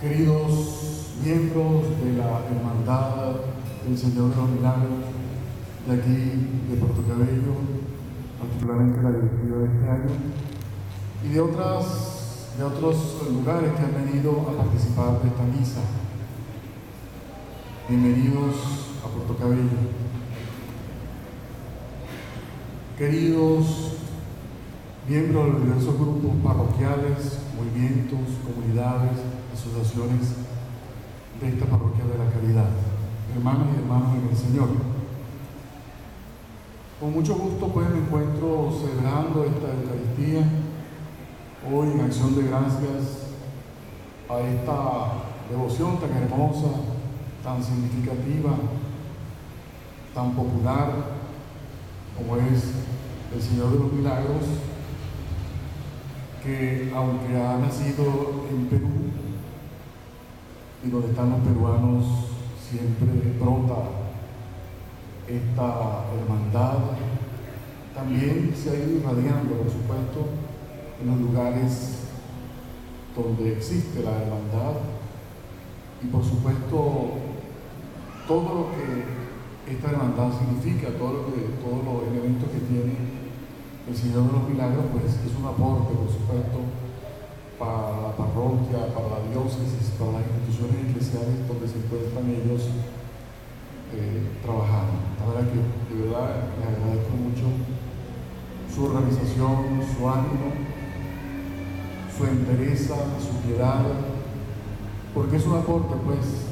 Queridos miembros de la Hermandad del Señor de los Milagros de aquí, de Puerto Cabello, particularmente la directiva de este año, y de otros lugares que han venido a participar de esta misa. Bienvenidos a Puerto Cabello. Queridos miembros de los diversos grupos parroquiales, movimientos, comunidades, asociaciones de esta parroquia de la Caridad, hermanos y hermanas en el Señor. Con mucho gusto pues me encuentro celebrando esta Eucaristía, hoy en acción de gracias a esta devoción tan hermosa, tan significativa, tan popular como es el Señor de los Milagros, que aunque ha nacido en Perú y donde están los peruanos, siempre brota esta hermandad, también se ha ido irradiando, por supuesto, en los lugares donde existe la hermandad, y por supuesto todo lo que esta hermandad significa, todos los elementos que tiene el Señor de los Milagros, pues es un aporte, por supuesto, para la parroquia, para la diócesis, para las instituciones eclesiales donde se encuentran ellos trabajando. La verdad que de verdad les agradezco mucho su organización, su ánimo, su entereza, su piedad, porque es un aporte, pues,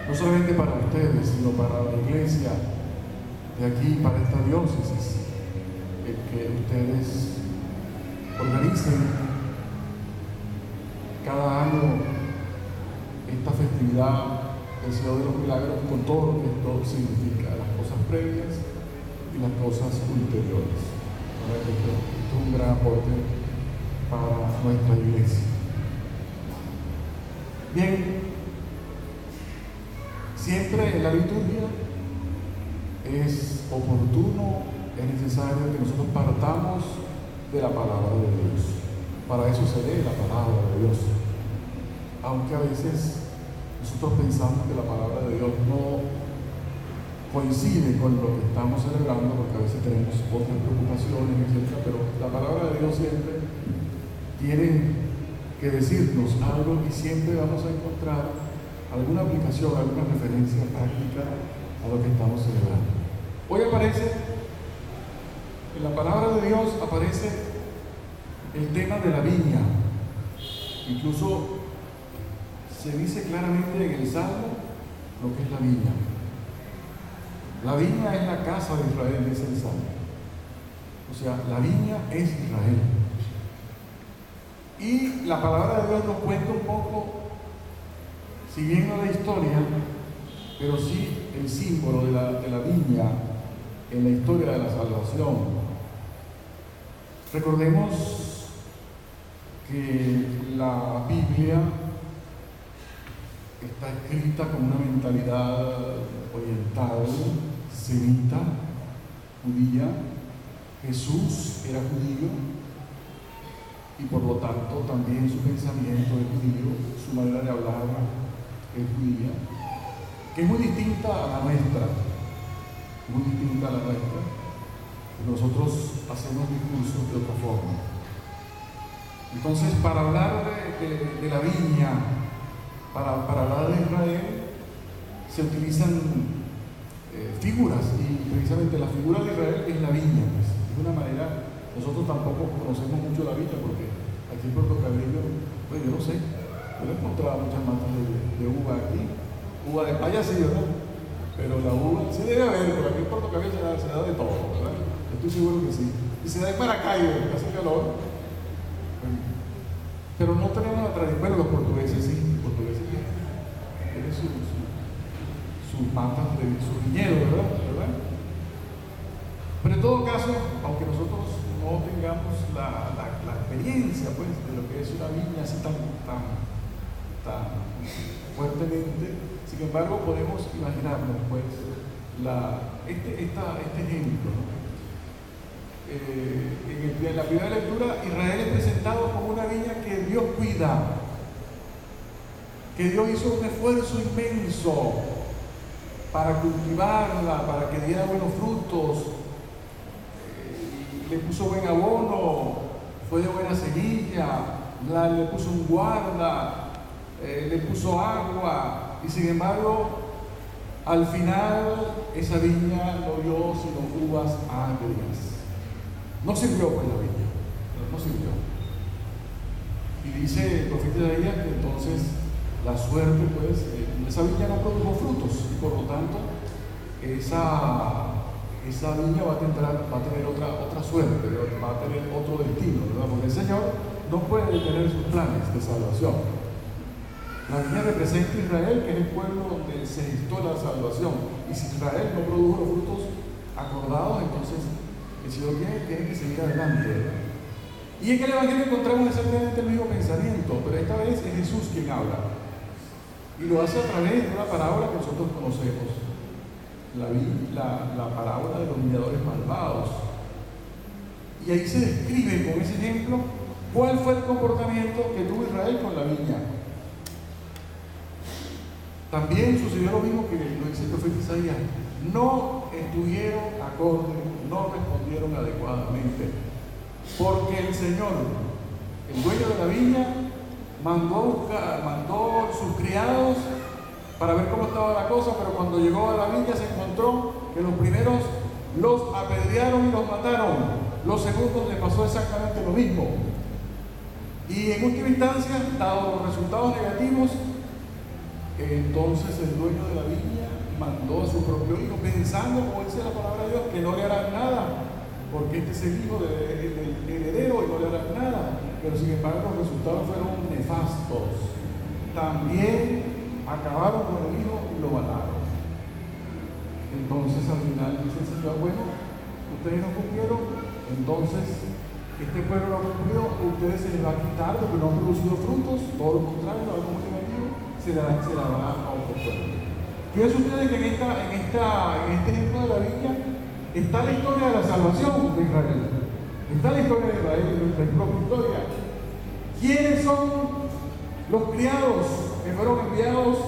no solamente para ustedes, sino para la iglesia de aquí, para esta diócesis, el que ustedes organicen cada año esta festividad del Señor de los Milagros con todo lo que esto significa, las cosas previas y las cosas ulteriores. Esto es un gran aporte para nuestra iglesia. Bien, siempre en la liturgia es oportuno, es necesario que nosotros partamos de la palabra de Dios. Para eso se lee la palabra de Dios. Aunque a veces nosotros pensamos que la palabra de Dios no coincide con lo que estamos celebrando, porque a veces tenemos otras preocupaciones, etc. Pero la palabra de Dios siempre tiene que decirnos algo y siempre vamos a encontrar alguna aplicación, alguna referencia práctica a lo que estamos celebrando. Hoy en la palabra de Dios aparece el tema de la viña. Incluso se dice claramente en el Salmo lo que es la viña. La viña es la casa de Israel, dice el Salmo. O sea, la viña es Israel. Y la palabra de Dios nos cuenta un poco, siguiendo la historia, pero sí el símbolo de la viña en la historia de la salvación. Recordemos que la Biblia está escrita con una mentalidad oriental, semita, judía. Jesús era judío y por lo tanto también su pensamiento es judío, su manera de hablar es judía, que es muy distinta a la nuestra, muy distinta a la nuestra. Nosotros hacemos discursos de otra forma. Entonces, para hablar de la viña, para hablar de Israel, se utilizan figuras, y precisamente la figura de Israel es la viña. Pues, de una manera, nosotros tampoco conocemos mucho la viña, porque aquí en Puerto Cabello, pues yo no sé, yo he encontrado muchas matas de uva aquí, uva de paya sí, ¿verdad? Pero la uva sí debe haber, porque aquí en Puerto Cabello se da de todo, ¿verdad? Estoy seguro que sí. Y se da en Maracaibo, que hace calor. Pero no tenemos la tradición. Bueno, los portugueses sí, tienen sus matas, sus viñedos, ¿verdad? Pero en todo caso, aunque nosotros no tengamos la experiencia, pues, de lo que es una viña así tan fuertemente, sin embargo, podemos imaginarnos, pues, este ejemplo, ¿no? En la primera lectura, Israel es presentado como una viña que Dios cuida. que Dios hizo un esfuerzo inmenso para cultivarla, para que diera buenos frutos, le puso buen abono, fue de buena semilla, le puso un guarda, le puso agua, y sin embargo, al final esa viña no dio sino uvas agrias. No sirvió pues la viña, no sirvió. Y dice el profeta Isaías que entonces la suerte, pues, esa viña no produjo frutos, y por lo tanto esa viña va a tener otra suerte, va a tener otro destino, ¿verdad? Porque el Señor no puede detener sus planes de salvación. La viña representa a Israel, que es el pueblo donde se gestó la salvación, y si Israel no produjo los frutos acordados, entonces el Señor tiene que seguir adelante, ¿verdad? Y en el Evangelio encontramos exactamente el mismo pensamiento, pero esta vez es Jesús quien habla, y lo hace a través de una parábola que nosotros conocemos, la parábola de los viñadores malvados. Y ahí se describe con ese ejemplo cuál fue el comportamiento que tuvo Israel con la viña. También sucedió lo mismo que lo dice el profeta Isaías: no estuvieron acorde, no respondieron adecuadamente, porque el Señor, el dueño de la viña, mandó sus criados para ver cómo estaba la cosa, pero cuando llegó a la viña se encontró que los primeros los apedrearon y los mataron, los segundos les pasó exactamente lo mismo, y en última instancia, dado los resultados negativos, entonces el dueño de la viña mandó a su propio hijo, pensando, como dice la palabra de Dios, que no le harán nada, porque este es el hijo del heredero y no le harán nada. Pero sin embargo los resultados fueron nefastos. También acabaron con el hijo y lo mataron. Entonces al final dice el Señor: bueno, ustedes no cumplieron, entonces este pueblo no cumplió, a ustedes se les va a quitar lo que no han producido frutos, todo lo contrario, algo muy negativo se la va a otro pueblo. Fíjense ustedes que en este ejemplo de la viña está la historia de la salvación de Israel, está la historia de Israel y nuestra propia historia. ¿Quiénes son los criados que fueron enviados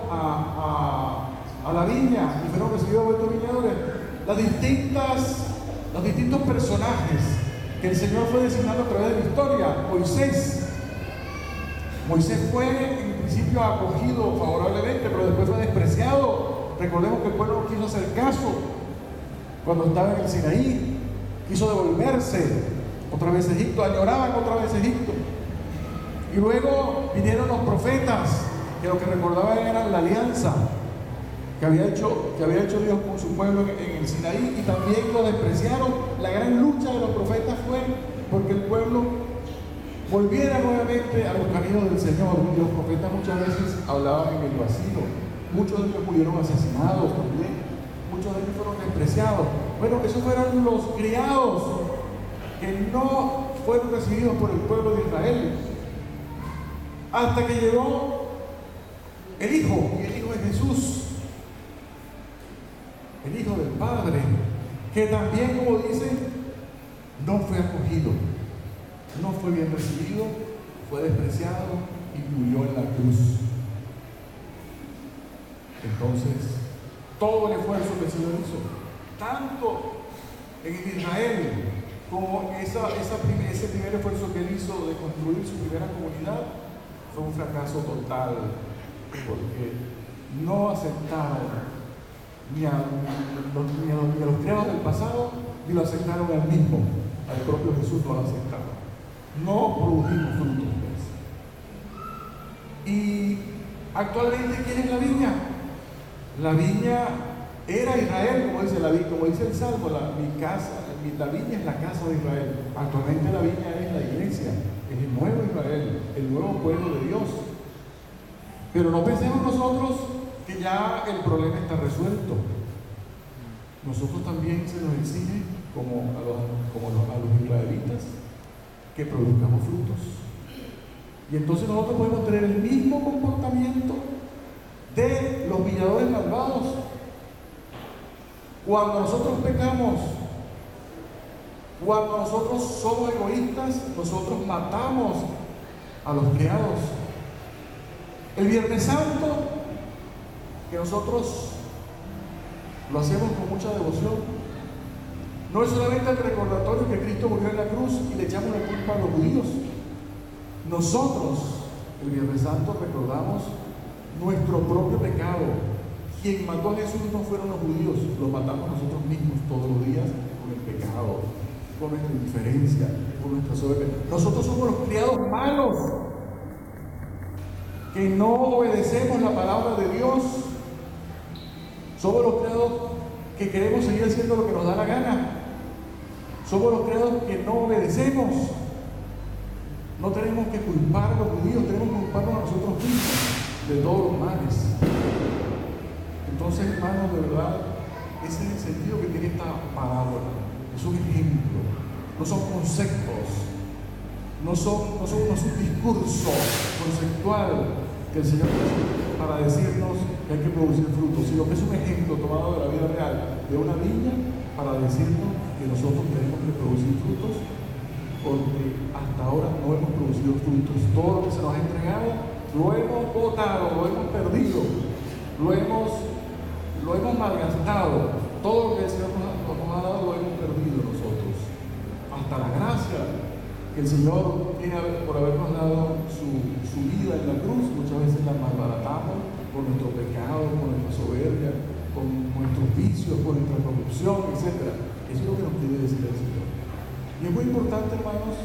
a la viña y fueron recibidos por estos viñadores? Los distintos personajes que el Señor fue designando a través de la historia. Moisés fue en principio acogido favorablemente, pero después fue despreciado. Recordemos que el pueblo no quiso hacer caso cuando estaba en el Sinaí, quiso devolverse otra vez a Egipto, añoraban otra vez a Egipto. Y luego vinieron los profetas, que lo que recordaban era la alianza que había hecho Dios con su pueblo en el Sinaí, y también lo despreciaron. La gran lucha de los profetas fue porque el pueblo volviera nuevamente a los caminos del Señor. Y los profetas muchas veces hablaban en el vacío, muchos de ellos murieron asesinados también, muchos de ellos fueron despreciados. Bueno, esos fueron los criados que no fueron recibidos por el pueblo de Israel, hasta que llegó el Hijo, y el Hijo es Jesús, el Hijo del Padre, que también, como dice, no fue acogido, no fue bien recibido, fue despreciado y murió en la cruz. Entonces, todo el esfuerzo que el Señor hizo, tanto en Israel como ese primer esfuerzo que él hizo de construir su primera comunidad, fue un fracaso total, porque no aceptaron ni a los criados del pasado, ni lo aceptaron al mismo, al propio Jesús no lo aceptaron. No produjimos frutos, pues. Y actualmente, ¿quién es la viña? La viña era Israel, como dice el Salmo, la viña es la casa de Israel. Actualmente la viña es la iglesia, es el nuevo Israel, el nuevo pueblo de Dios. Pero no pensemos nosotros que ya el problema está resuelto. Nosotros también se nos exige, como a los israelitas, que produzcamos frutos. Y entonces nosotros podemos tener el mismo comportamiento de los viñadores malvados. Cuando nosotros pecamos, cuando nosotros somos egoístas, nosotros matamos a los criados. El Viernes Santo, que nosotros lo hacemos con mucha devoción, no es solamente el recordatorio que Cristo murió en la cruz y le echamos la culpa a los judíos. Nosotros, el Viernes Santo, recordamos nuestro propio pecado. Quien mató a Jesús no fueron los judíos, lo matamos nosotros mismos todos los días con el pecado, con nuestra indiferencia, con nuestra soberbia. Nosotros somos los criados malos, que no obedecemos la palabra de Dios. Somos los criados que queremos seguir haciendo lo que nos da la gana. Somos los criados que no obedecemos. No tenemos que culpar a los judíos, tenemos que culparnos a nosotros mismos de todos los males. Entonces, hermanos, de verdad, ese es el sentido que tiene esta parábola. Es un ejemplo, no son conceptos, no es un discurso conceptual que el Señor hace para decirnos que hay que producir frutos, sino que es un ejemplo tomado de la vida real de una viña para decirnos que nosotros tenemos que producir frutos, porque hasta ahora no hemos producido frutos. Todo lo que se nos ha entregado lo hemos botado, lo hemos perdido, lo hemos malgastado. Todo lo que el Señor nos ha dado lo hemos perdido nosotros. Hasta la gracia que el Señor tiene por habernos dado su vida en la cruz, muchas veces la malbaratamos por nuestro pecado, por nuestra soberbia, con nuestros vicios, por nuestra corrupción, etc. Eso es lo que nos quiere decir el Señor. Y es muy importante, hermanos,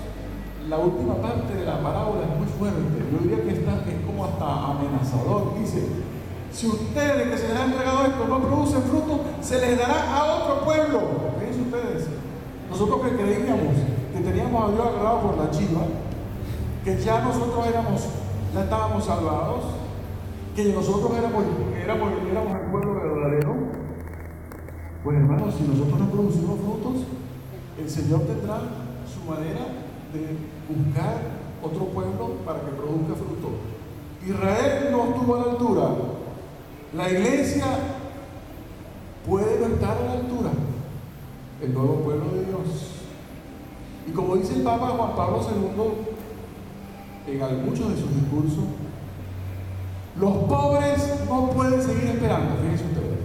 la última parte de la parábola es muy fuerte. Yo diría que esta es como hasta amenazador. Dice: si ustedes que se les ha entregado esto no producen fruto, se les dará a otro pueblo. Fíjense ustedes, nosotros que creíamos que teníamos a Dios agarrado por la chiva, que ya nosotros ya estábamos salvados, que nosotros éramos el pueblo verdadero, pues hermanos, si nosotros no producimos frutos, el Señor tendrá su manera de buscar otro pueblo para que produzca fruto. Israel no estuvo a la altura. La iglesia puede no estar a la altura. El nuevo pueblo de Dios. Y como dice el Papa Juan Pablo II en muchos de sus discursos, los pobres no pueden seguir esperando. Fíjense ustedes,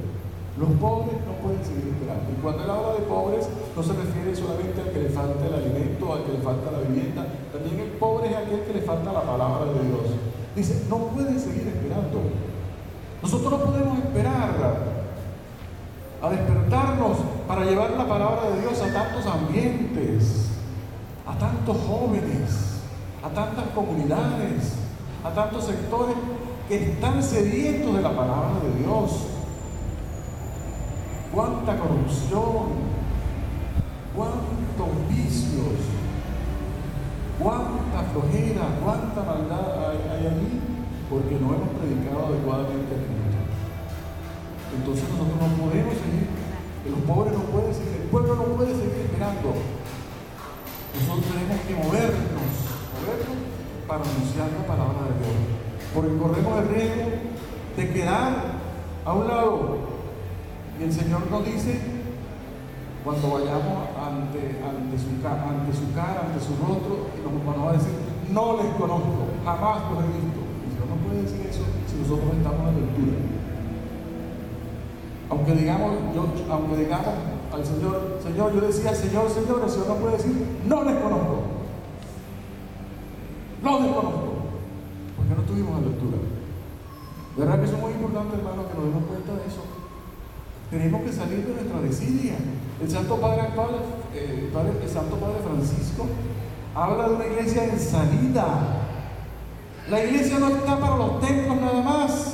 los pobres no pueden seguir esperando. Y cuando él habla de pobres, no se refiere solamente al que le falta el alimento, al que le falta la vivienda. También el pobre es aquel que le falta la palabra de Dios. Dice, no pueden seguir esperando. Nosotros no podemos esperar a despertarnos para llevar la palabra de Dios a tantos ambientes, a tantos jóvenes, a tantas comunidades, a tantos sectores que están sedientos de la palabra de Dios. Cuánta corrupción, cuántos vicios, cuánta flojera, cuánta maldad hay allí, porque no hemos predicado adecuadamente a Cristo. Entonces nosotros no podemos seguir, los pobres no pueden seguir, el pueblo no puede seguir esperando. Nosotros tenemos que movernos para anunciar la palabra de Dios, porque corremos el riesgo de quedar a un lado. Y el Señor nos dice, cuando vayamos ante su cara, ante su rostro, y nos va a decir, no les conozco, jamás los he visto. El Señor no puede decir eso si nosotros estamos a la altura. Aunque digamos al Señor, yo decía, Señor, el Señor no puede decir, no les conozco. No les conozco, porque no estuvimos a la altura. ¿Verdad que eso es muy importante, hermanos, que nos demos cuenta de eso? Tenemos que salir de nuestra desidia. El Santo Padre actual, el Santo Padre Francisco, habla de una iglesia en salida. La iglesia no está para los templos nada más.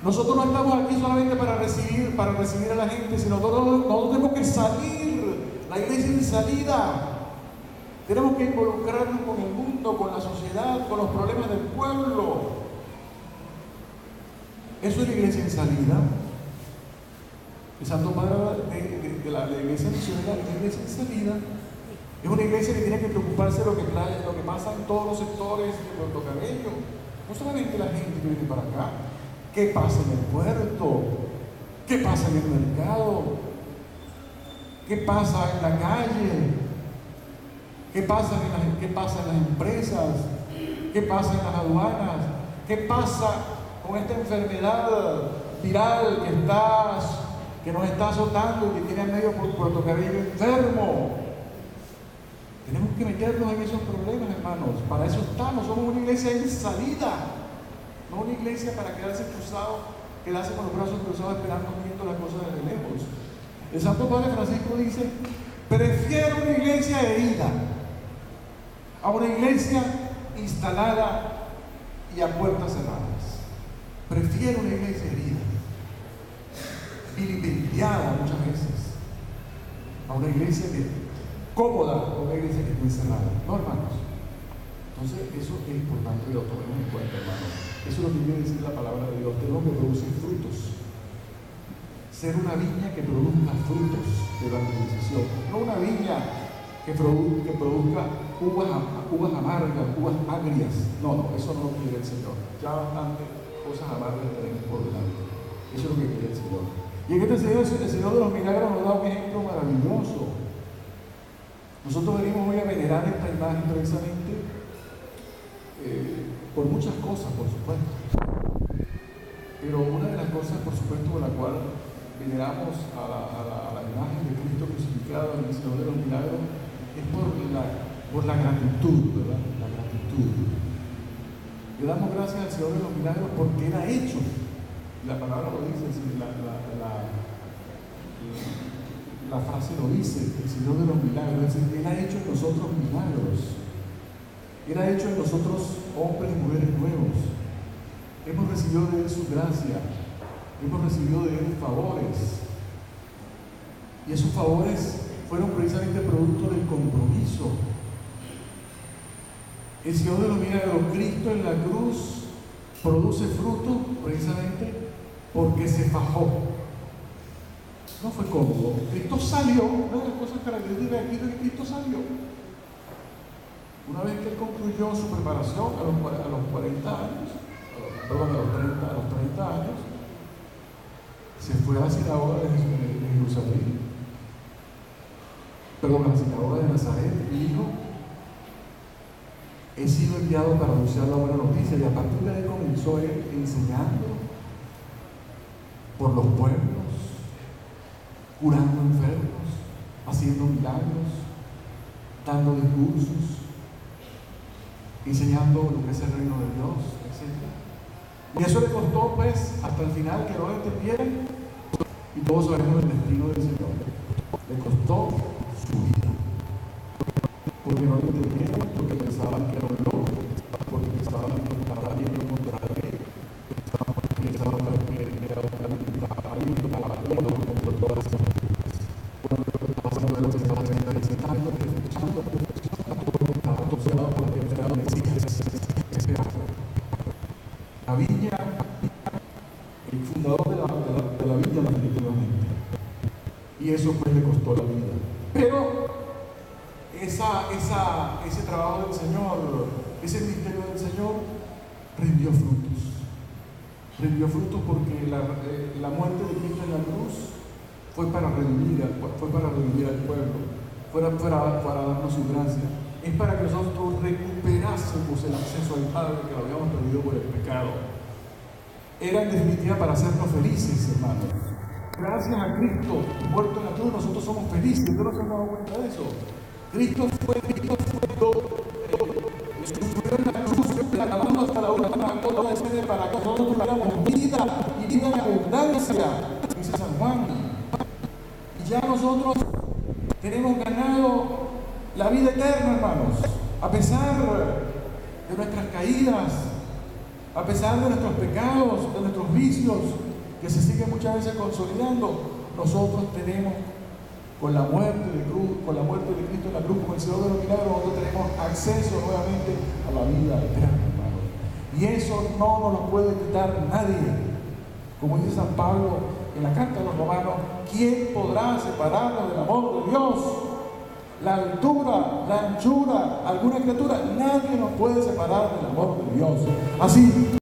Nosotros no estamos aquí solamente para recibir a la gente, sino nosotros tenemos que salir. La iglesia en salida. Tenemos que involucrarnos con el mundo, con la sociedad, con los problemas del pueblo. Eso es la iglesia en salida. El Santo Padre de la iglesia misionera, la iglesia en salida, es una iglesia que tiene que preocuparse de lo que pasa en todos los sectores de Puerto Cabello. No solamente la gente que viene para acá. ¿Qué pasa en el puerto? ¿Qué pasa en el mercado? ¿Qué pasa en la calle? ¿Qué pasa en las empresas? ¿Qué pasa en las aduanas? ¿Qué pasa con esta enfermedad viral que nos está azotando y que tiene a medio Puerto Cabello enfermo? Tenemos que meternos en esos problemas, hermanos. Para eso estamos. Somos una iglesia en salida, no una iglesia para quedarse con los brazos cruzados esperando viendo las cosas desde lejos. El Santo Padre Francisco dice: prefiero una iglesia herida a una iglesia instalada y a puertas cerradas. Prefiero una iglesia herida, vilipendiada muchas veces, a una iglesia cómoda, a una iglesia que esté cerrada. No, hermanos. Entonces, eso es importante que lo tomemos en cuenta, hermanos. Eso es lo que quiere decir la palabra de Dios. Tenemos que producir frutos. Ser una viña que produzca frutos de evangelización. No una viña que produzca uvas amargas, uvas agrias. No, eso no lo quiere el Señor. Ya bastante cosas amargas tenemos por delante. Eso es lo que quiere el Señor. Y en este Señor, el Señor de los milagros nos da un ejemplo maravilloso. Nosotros venimos hoy a venerar esta imagen precisamente por muchas cosas, por supuesto. Pero una de las cosas, por supuesto, por la cual veneramos a la imagen de Cristo crucificado en el Señor de los milagros es por la gratitud, ¿verdad? La gratitud. Le damos gracias al Señor de los milagros porque Él ha hecho, la palabra lo dice, la frase lo dice, el Señor de los milagros, es decir, Él ha hecho en nosotros milagros. Él ha hecho en nosotros hombres y mujeres nuevos. Hemos recibido de Él su gracia. Hemos recibido de Él favores. Y esos favores fueron precisamente producto del compromiso. El Señor de los milagros, Cristo en la cruz, produce fruto precisamente porque se fajó. No fue cómodo. Cristo salió. Una de las cosas características de Cristo salió. Una vez que Él concluyó su preparación a los 40 años, perdón, a los 30 años, se fue a la sinagoga de Jerusalén, perdón, a la sinagoga de Nazaret, y dijo: he sido enviado para anunciar la buena noticia. Y a partir de ahí comenzó Él enseñando por los pueblos, curando enfermos, haciendo milagros, dando discursos, enseñando lo que es el reino de Dios, etc. Y eso le costó, pues, hasta el final que no lo entendieran, y todos sabemos el destino del Señor. Le costó su vida, porque no lo entendieron, porque pensaban que era un loco, porque pensaban que estaba yendo contra la ley, pensaban que era un contra todas esas cosas. Cuando estaba haciendo de lo que estaba necesitando, escuchando, estaba observado por la que era un la viña, el fundador de la viña, definitivamente. Y eso pues le costó la vida. Pero ese trabajo del Señor, ese misterio del Señor, rindió frutos. Rindió frutos porque la muerte de Cristo en la cruz fue para redimir al pueblo, fue para darnos su gracia. Es para que nosotros recuperásemos el acceso al Padre que lo habíamos perdido por el pecado. Era en definitiva para hacernos felices, hermanos. Gracias a Cristo muerto en la cruz, nosotros somos felices. ¿Ustedes no se han dado cuenta de eso? Cristo fue sufrió en la cruz, clamando hasta la última gota de sangre para que nosotros tuviéramos vida y vida en abundancia, dice San Juan. Y ya nosotros tenemos ganado la vida eterna, hermanos, a pesar de nuestras caídas, a pesar de nuestros pecados, de nuestros vicios, que se siguen muchas veces consolidando. Nosotros tenemos, con la muerte de Cristo en la cruz, con el Señor de los milagros, nosotros tenemos acceso nuevamente a la vida eterna, hermanos. Y eso no nos lo puede quitar nadie. Como dice San Pablo en la carta a los romanos: ¿quién podrá separarnos del amor de Dios? La altura, la anchura, alguna criatura, nadie nos puede separar del amor de Dios. Así